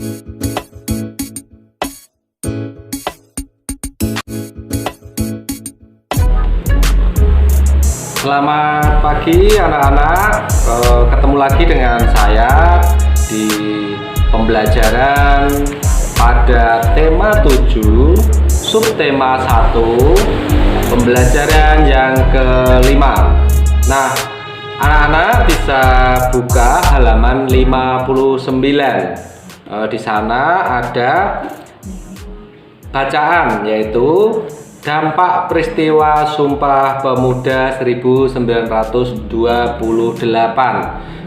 Selamat pagi anak-anak, ketemu lagi dengan saya di pembelajaran pada tema 7, subtema 1, pembelajaran yang kelima. Nah, anak-anak bisa buka halaman 59. Di sana ada bacaan, yaitu dampak peristiwa Sumpah Pemuda 1928.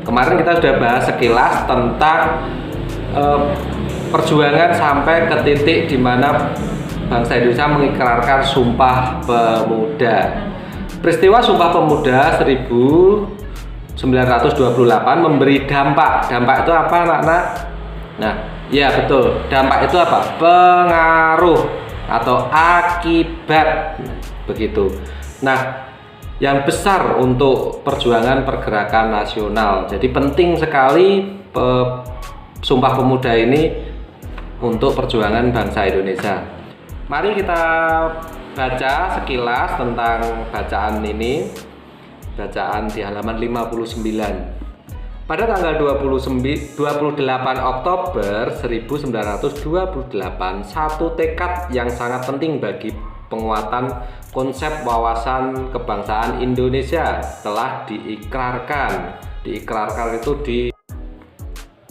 Kemarin kita sudah bahas sekilas tentang perjuangan sampai ke titik di mana bangsa Indonesia mengikrarkan Sumpah Pemuda. Peristiwa Sumpah Pemuda 1928 memberi dampak. Dampak itu apa, anak-anak? Nah, ya betul. Dampak itu apa? Pengaruh atau akibat, begitu. Nah, yang besar untuk perjuangan pergerakan nasional. Jadi penting sekali Sumpah Pemuda ini untuk perjuangan bangsa Indonesia. Mari kita baca sekilas tentang bacaan ini. Bacaan di halaman 59. Pada tanggal 28 Oktober 1928, satu tekad yang sangat penting bagi penguatan konsep wawasan kebangsaan Indonesia telah diikrarkan. Diikrarkan itu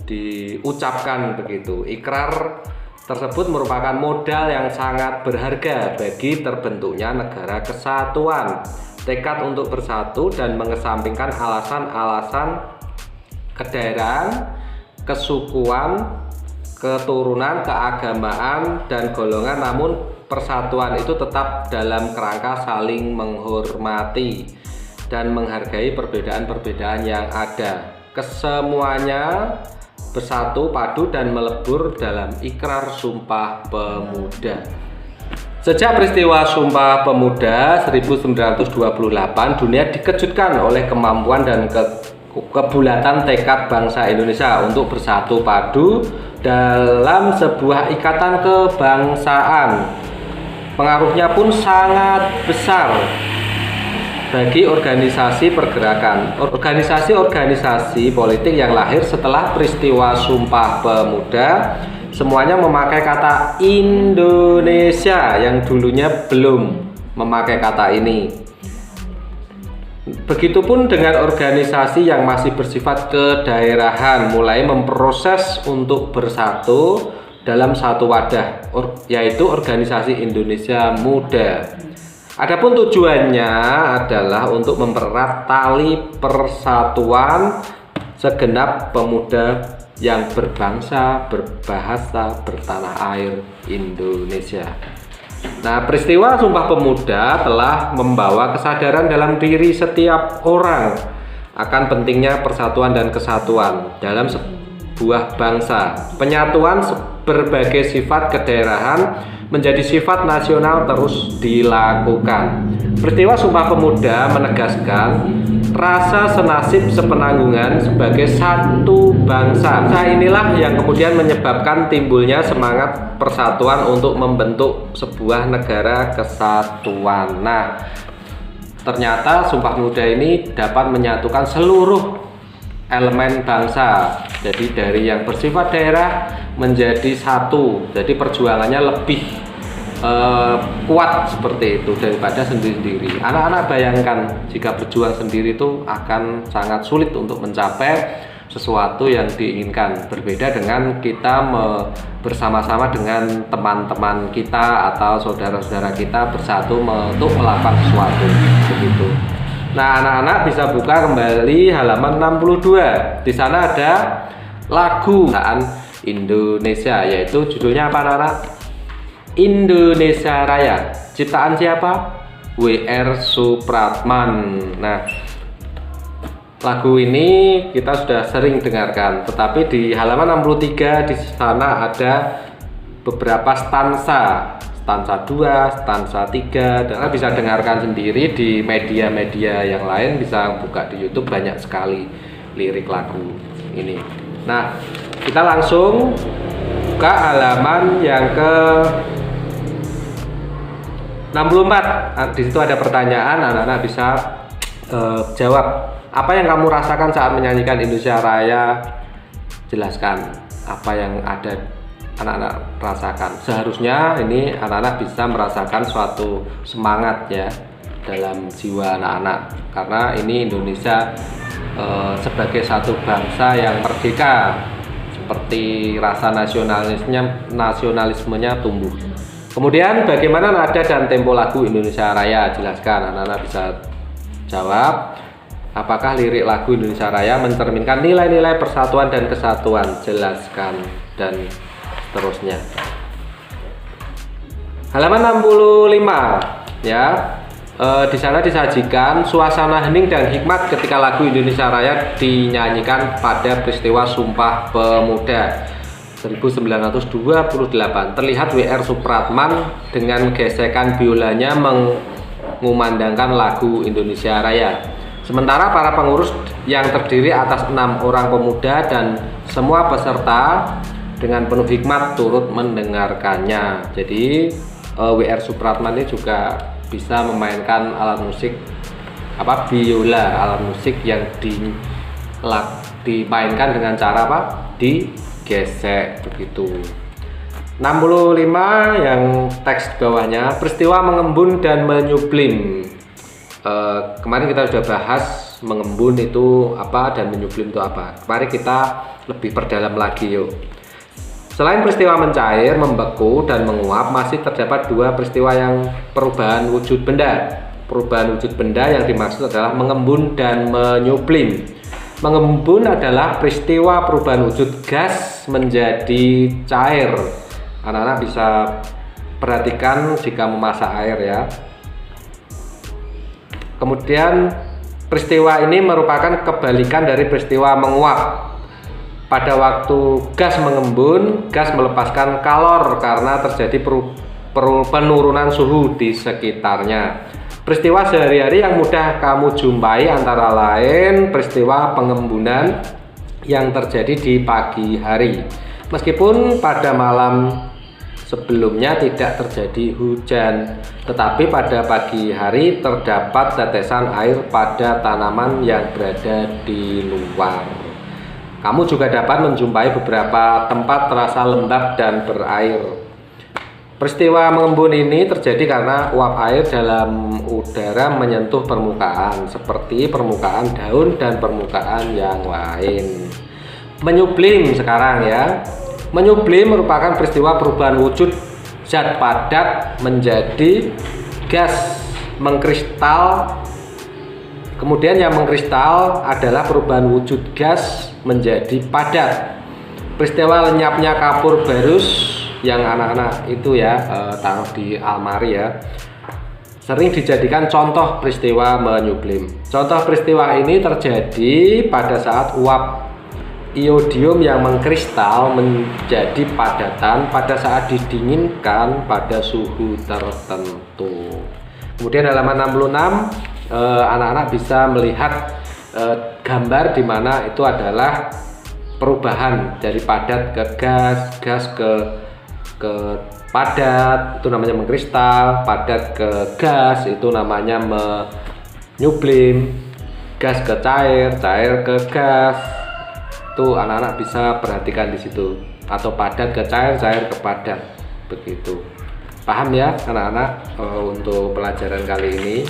diucapkan begitu. Ikrar tersebut merupakan modal yang sangat berharga bagi terbentuknya negara kesatuan. Tekad untuk bersatu dan mengesampingkan alasan-alasan kedaerahan, kesukuan, keturunan, keagamaan, dan golongan, namun persatuan itu tetap dalam kerangka saling menghormati dan menghargai perbedaan-perbedaan yang ada. Kesemuanya bersatu padu dan melebur dalam ikrar Sumpah Pemuda. Sejak peristiwa Sumpah Pemuda 1928, dunia dikejutkan oleh kemampuan dan kebulatan tekad bangsa Indonesia untuk bersatu padu dalam sebuah ikatan kebangsaan. Pengaruhnya pun sangat besar bagi organisasi pergerakan, organisasi politik yang lahir setelah peristiwa Sumpah Pemuda. Semuanya memakai kata Indonesia yang dulunya belum memakai kata ini. Begitupun dengan organisasi yang masih bersifat kedaerahan, mulai memproses untuk bersatu dalam satu wadah, yaitu Organisasi Indonesia Muda. Adapun tujuannya adalah untuk mempererat tali persatuan segenap pemuda yang berbangsa, berbahasa, bertanah air Indonesia. Nah, peristiwa Sumpah Pemuda telah membawa kesadaran dalam diri setiap orang akan pentingnya persatuan dan kesatuan dalam sebuah bangsa. Penyatuan berbagai sifat kedaerahan menjadi sifat nasional terus dilakukan. Peristiwa Sumpah Pemuda menegaskan rasa senasib sepenanggungan sebagai satu bangsa. Nah, inilah yang kemudian menyebabkan timbulnya semangat persatuan untuk membentuk sebuah negara kesatuan. Nah, ternyata Sumpah Pemuda ini dapat menyatukan seluruh elemen bangsa. Jadi dari yang bersifat daerah menjadi satu. Jadi perjuangannya lebih kuat seperti itu daripada sendiri-sendiri. Anak-anak bayangkan jika berjuang sendiri itu akan sangat sulit untuk mencapai sesuatu yang diinginkan. Berbeda dengan kita bersama-sama dengan teman-teman kita atau saudara-saudara kita bersatu untuk melakukan sesuatu begitu. Nah, anak-anak bisa buka kembali halaman 62. Di sana ada lagu Indonesia, yaitu judulnya apa, anak-anak? Indonesia Raya. Ciptaan siapa? W.R. Supratman. Nah, lagu ini kita sudah sering dengarkan, tetapi di halaman 63 di sana ada beberapa stansa. Stansa 2, stansa 3, dan bisa dengarkan sendiri di media-media yang lain, bisa buka di YouTube, banyak sekali lirik lagu ini. Nah, kita langsung buka halaman yang ke 64. Di situ ada pertanyaan, anak-anak bisa jawab. Apa yang kamu rasakan saat menyanyikan Indonesia Raya? Jelaskan apa yang ada anak-anak rasakan. Seharusnya ini anak-anak bisa merasakan suatu semangat ya dalam jiwa anak-anak, karena ini Indonesia sebagai satu bangsa yang merdeka, seperti rasa nasionalismenya tumbuh. Kemudian bagaimana nada dan tempo lagu Indonesia Raya? Jelaskan. Anak-anak bisa jawab. Apakah lirik lagu Indonesia Raya mencerminkan nilai-nilai persatuan dan kesatuan? Jelaskan, dan seterusnya. Halaman 65 ya. Di sana disajikan suasana hening dan hikmat ketika lagu Indonesia Raya dinyanyikan pada peristiwa Sumpah Pemuda 1928. Terlihat W.R. Supratman dengan gesekan biolanya mengumandangkan lagu Indonesia Raya. Sementara para pengurus yang terdiri atas 6 orang pemuda dan semua peserta dengan penuh hikmat turut mendengarkannya. Jadi W.R. Supratman ini juga bisa memainkan alat musik biola, alat musik yang dimainkan dengan cara digesek begitu. 65 yang teks bawahnya, peristiwa mengembun dan menyublim. Kemarin kita sudah bahas mengembun itu apa dan menyublim itu apa. Mari kita lebih perdalam lagi yuk. Selain peristiwa mencair, membeku, dan menguap, masih terdapat 2 peristiwa yang perubahan wujud benda. Perubahan wujud benda yang dimaksud adalah mengembun dan menyublim. Mengembun adalah peristiwa perubahan wujud gas menjadi cair. Anak-anak bisa perhatikan jika memasak air ya. Kemudian peristiwa ini merupakan kebalikan dari peristiwa menguap. Pada waktu gas mengembun, gas melepaskan kalor karena terjadi penurunan suhu di sekitarnya. Peristiwa sehari-hari yang mudah kamu jumpai antara lain peristiwa pengembunan yang terjadi di pagi hari. Meskipun pada malam sebelumnya tidak terjadi hujan, tetapi pada pagi hari terdapat tetesan air pada tanaman yang berada di luar. Kamu juga dapat menjumpai beberapa tempat terasa lembab dan berair. Peristiwa mengembun ini terjadi karena uap air dalam udara menyentuh permukaan, seperti permukaan daun dan permukaan yang lain. Menyublim sekarang ya. Menyublim merupakan peristiwa perubahan wujud zat padat menjadi gas mengkristal. Kemudian yang mengkristal adalah perubahan wujud gas menjadi padat. Peristiwa lenyapnya kapur barus yang anak-anak itu ya taruh di almari ya, sering dijadikan contoh peristiwa menyublim. Contoh peristiwa ini terjadi pada saat uap iodium yang mengkristal menjadi padatan pada saat didinginkan pada suhu tertentu. Kemudian halaman 66 anak-anak bisa melihat gambar di mana itu adalah perubahan dari padat ke gas, gas ke padat itu namanya mengkristal, padat ke gas itu namanya menyublim, gas ke cair, cair ke gas. Itu anak-anak bisa perhatikan di situ, atau padat ke cair, cair ke padat begitu. Paham ya anak-anak untuk pelajaran kali ini.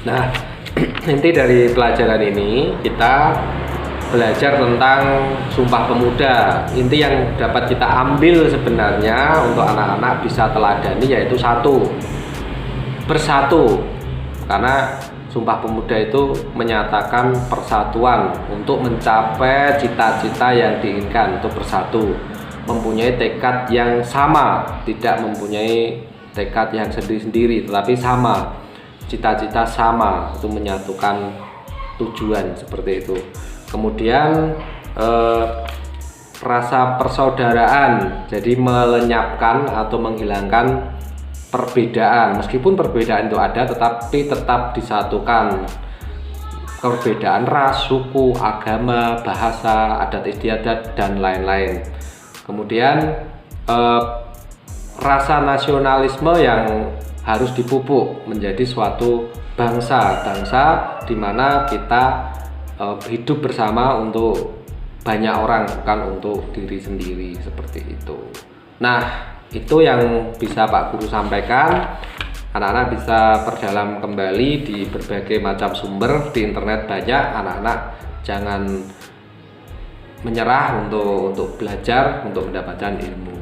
Nah, inti dari pelajaran ini kita belajar tentang Sumpah Pemuda. Inti yang dapat kita ambil sebenarnya untuk anak-anak bisa teladani yaitu 1, bersatu. Karena Sumpah Pemuda itu menyatakan persatuan untuk mencapai cita-cita yang diinginkan, untuk bersatu, mempunyai tekad yang sama, tidak mempunyai tekad yang sendiri-sendiri, tetapi sama, cita-cita sama, itu menyatukan tujuan seperti itu. Kemudian rasa persaudaraan, jadi melenyapkan atau menghilangkan perbedaan. Meskipun perbedaan itu ada, tetapi tetap disatukan. Perbedaan ras, suku, agama, bahasa, adat istiadat, dan lain-lain. Kemudian rasa nasionalisme yang harus dipupuk menjadi suatu bangsa di mana kita hidup bersama untuk banyak orang, bukan untuk diri sendiri, seperti itu. Nah, itu yang bisa Pak Guru sampaikan. Anak-anak bisa perdalam kembali di berbagai macam sumber di internet banyak. Anak-anak jangan menyerah untuk belajar, untuk mendapatkan ilmu.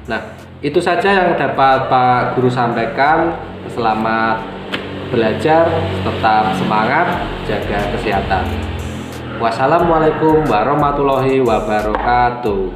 Nah, itu saja yang dapat Pak Guru sampaikan. Selamat belajar, tetap semangat, jaga kesehatan. Wassalamualaikum warahmatullahi wabarakatuh.